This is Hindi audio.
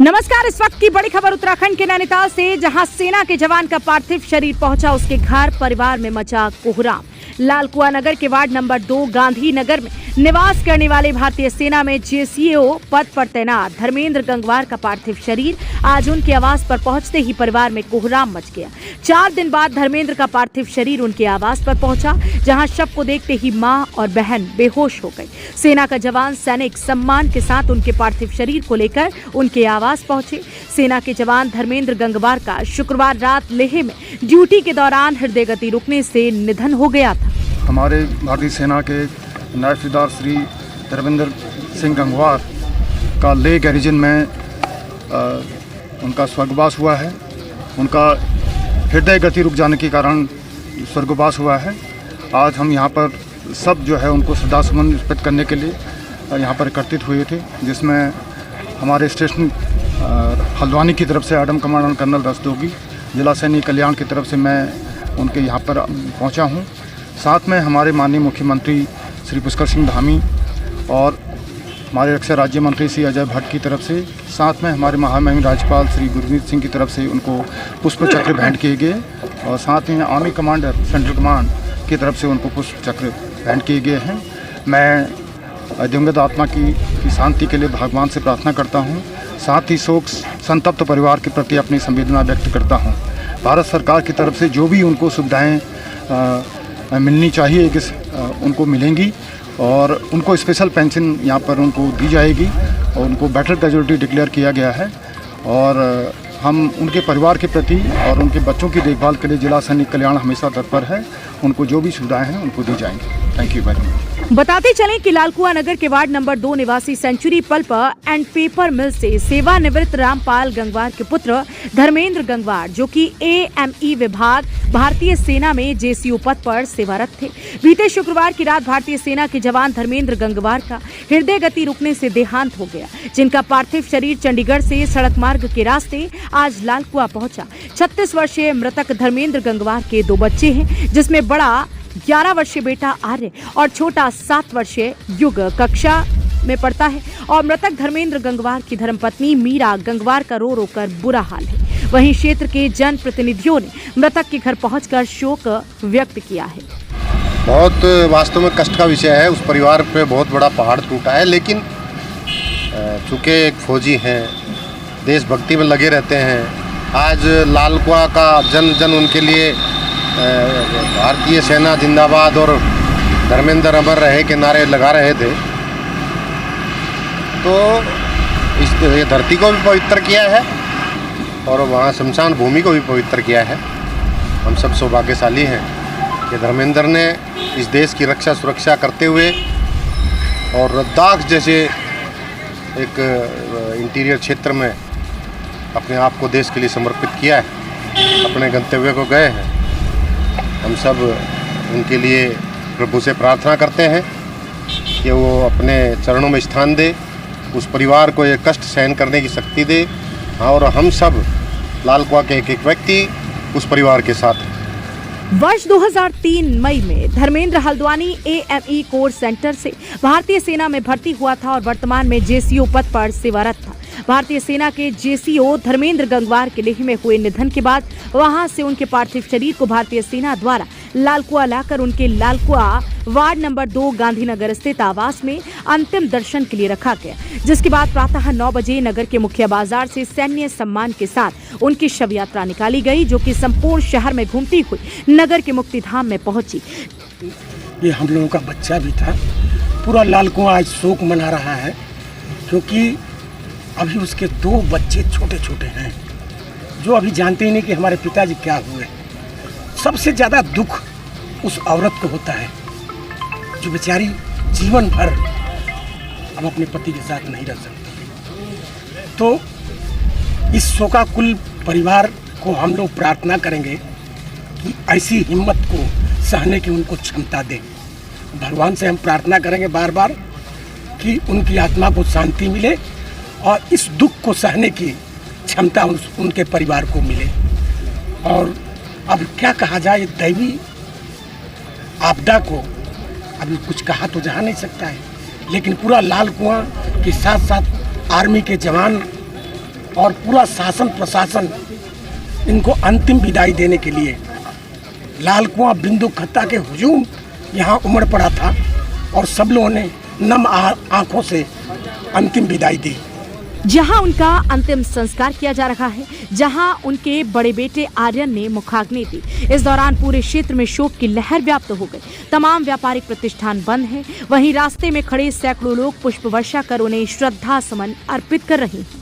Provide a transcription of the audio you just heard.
नमस्कार। इस वक्त की बड़ी खबर उत्तराखंड के नैनीताल से, जहां सेना के जवान का पार्थिव शरीर पहुंचा। उसके घर परिवार में मचा कोहराम। लालकुआ नगर के वार्ड नंबर 2 गांधी नगर में निवास करने वाले भारतीय सेना में जेसीओ पद पर तैनात धर्मेंद्र गंगवार का पार्थिव शरीर आज उनके आवास पर पहुंचते ही परिवार में कोहराम मच गया। 4 दिन बाद धर्मेंद्र का पार्थिव शरीर उनके आवास पर पहुंचा, जहां शव को देखते ही मां और बहन बेहोश हो गई। सेना का जवान सैनिक सम्मान के साथ उनके पार्थिव शरीर को लेकर उनके आवास पहुंचे। सेना के जवान धर्मेंद्र गंगवार का शुक्रवार रात लेह में ड्यूटी के दौरान हृदय गति रुकने से निधन हो गया था। हमारे भारतीय सेना के नायब सूबेदार श्री धर्मेंद्र सिंह गंगवार का लेह गैरिजन में उनका स्वर्गवास हुआ है। उनका हृदय गति रुक जाने के कारण स्वर्गवास हुआ है। आज हम यहाँ पर सब जो है उनको श्रद्धासुमन अर्पित करने के लिए यहाँ पर एकत्रित हुए थे, जिसमें हमारे स्टेशन हल्द्वानी की तरफ से आडम कमांडेंट कर्नल रसदोगी, जिला सैनिक कल्याण की तरफ से मैं उनके यहाँ पर पहुँचा हूँ। साथ में हमारे माननीय मुख्यमंत्री श्री पुष्कर सिंह धामी और हमारे रक्षा राज्य मंत्री श्री अजय भट्ट की तरफ से, साथ में हमारे महामहिम राज्यपाल श्री गुरमीत सिंह की तरफ से उनको पुष्प चक्र भेंट किए गए और साथ ही आर्मी कमांडर सेंट्रल कमांड की तरफ से उनको पुष्प चक्र भेंट किए गए हैं। मैं दिवंगत आत्मा की शांति के लिए भगवान से प्रार्थना करता हूँ। साथ ही शोक संतप्त परिवार के प्रति अपनी संवेदना व्यक्त करता हूँ। भारत सरकार की तरफ से जो भी उनको सुविधाएँ मिलनी चाहिए कि उनको मिलेंगी और उनको स्पेशल पेंशन यहाँ पर उनको दी जाएगी और उनको बैटल कैजुअलिटी डिक्लेयर किया गया है। और हम उनके परिवार के प्रति और उनके बच्चों की देखभाल के लिए जिला सैनिक कल्याण हमेशा तत्पर है। उनको जो भी सुविधाएं हैं उनको दी जाएंगी। Thank you very much. बताते चलें कि लालकुआ नगर के वार्ड नंबर 2 निवासी सेंचुरी पल्प एंड पेपर मिल से सेवानिवृत्त रामपाल गंगवार के पुत्र धर्मेंद्र गंगवार, जो कि AME विभाग भारतीय सेना में जेसीओ पद पर सेवारत थे, बीते शुक्रवार की रात भारतीय सेना के जवान धर्मेंद्र गंगवार का हृदय गति रुकने से देहांत हो गया, जिनका पार्थिव शरीर चंडीगढ़ से सड़क मार्ग के रास्ते आज लालकुआ पहुंचा। 36 वर्षीय मृतक धर्मेंद्र गंगवार के 2 बच्चे हैं, जिसमें बड़ा 11 वर्षीय बेटा आर्य और छोटा 7 वर्षीय युग कक्षा में पढ़ता है। और मृतक धर्मेंद्र गंगवार की धर्मपत्नी मीरा गंगवार का रो रो कर बुरा हाल है। वहीं क्षेत्र के जन प्रतिनिधियों ने मृतक के घर पहुंचकर शोक व्यक्त किया है। बहुत वास्तव में कष्ट का विषय है। उस परिवार पे बहुत बड़ा पहाड़ टूटा है, लेकिन चूँकि एक फौजी हैं, देशभक्ति में लगे रहते हैं। आज लालकुआ का जन जन उनके लिए भारतीय सेना जिंदाबाद और धर्मेंद्र अमर रहे के नारे लगा रहे थे। तो इस धरती को भी पवित्र किया है और वहाँ शमशान भूमि को भी पवित्र किया है। हम सब सौभाग्यशाली हैं कि धर्मेंद्र ने इस देश की रक्षा सुरक्षा करते हुए और लद्दाख जैसे एक इंटीरियर क्षेत्र में अपने आप को देश के लिए समर्पित किया है, अपने गंतव्य को गए हैं। हम सब उनके लिए प्रभु से प्रार्थना करते हैं कि वो अपने चरणों में स्थान दे, उस परिवार को ये कष्ट सहन करने की शक्ति दे। और हम सब लालकुआ के एक व्यक्ति उस परिवार के साथ हैं। वर्ष 2003 मई में Dharmendra Haldwani AME core centre से भारतीय सेना में भर्ती हुआ था और वर्तमान में जेसीओ पद पर सेवारत था। भारतीय सेना के जेसीओ धर्मेंद्र गंगवार के लेह में हुए निधन के बाद वहां से उनके पार्थिव शरीर को भारतीय सेना द्वारा लालकुआ लाकर उनके लालकुआ वार्ड नंबर 2 गांधीनगर स्थित आवास में अंतिम दर्शन के लिए रखा गया, जिसके बाद प्रातः 9 बजे नगर के मुख्य बाजार से सैन्य सम्मान के साथ उनकी शव यात्रा निकाली गई, जो कि संपूर्ण शहर में घूमती हुई नगर के मुक्तिधाम में पहुंची। ये हम लोगों का बच्चा भी था। पूरा लालकुआ आज शोक मना रहा है, क्योंकि अभी उसके 2 बच्चे छोटे छोटे हैं, जो अभी जानते ही नहीं कि हमारे पिताजी क्या हुए। सबसे ज़्यादा दुख उस औरत को होता है जो बेचारी जीवन भर अब अपने पति के साथ नहीं रह सकती। तो इस शोकाकुल परिवार को हम लोग प्रार्थना करेंगे कि ऐसी हिम्मत को सहने की उनको क्षमता दें। भगवान से हम प्रार्थना करेंगे बार बार कि उनकी आत्मा को शांति मिले और इस दुख को सहने की क्षमता उनके परिवार को मिले। और अब क्या कहा जाए, दैवी आपदा को अभी कुछ कहा तो जा नहीं सकता है, लेकिन पूरा लालकुआ के साथ साथ आर्मी के जवान और पूरा शासन प्रशासन इनको अंतिम विदाई देने के लिए लाल कुआं बिंदु खत्ता के हुजूम यहाँ उमड़ पड़ा था और सब लोगों ने नम आंखों से अंतिम विदाई दी। जहां उनका अंतिम संस्कार किया जा रहा है, जहां उनके बड़े बेटे आर्यन ने मुखाग्नि दी। इस दौरान पूरे क्षेत्र में शोक की लहर व्याप्त हो गई। तमाम व्यापारिक प्रतिष्ठान बंद हैं। वहीं रास्ते में खड़े सैकड़ों लोग पुष्प वर्षा कर उन्हें श्रद्धा सुमन अर्पित कर रहे हैं।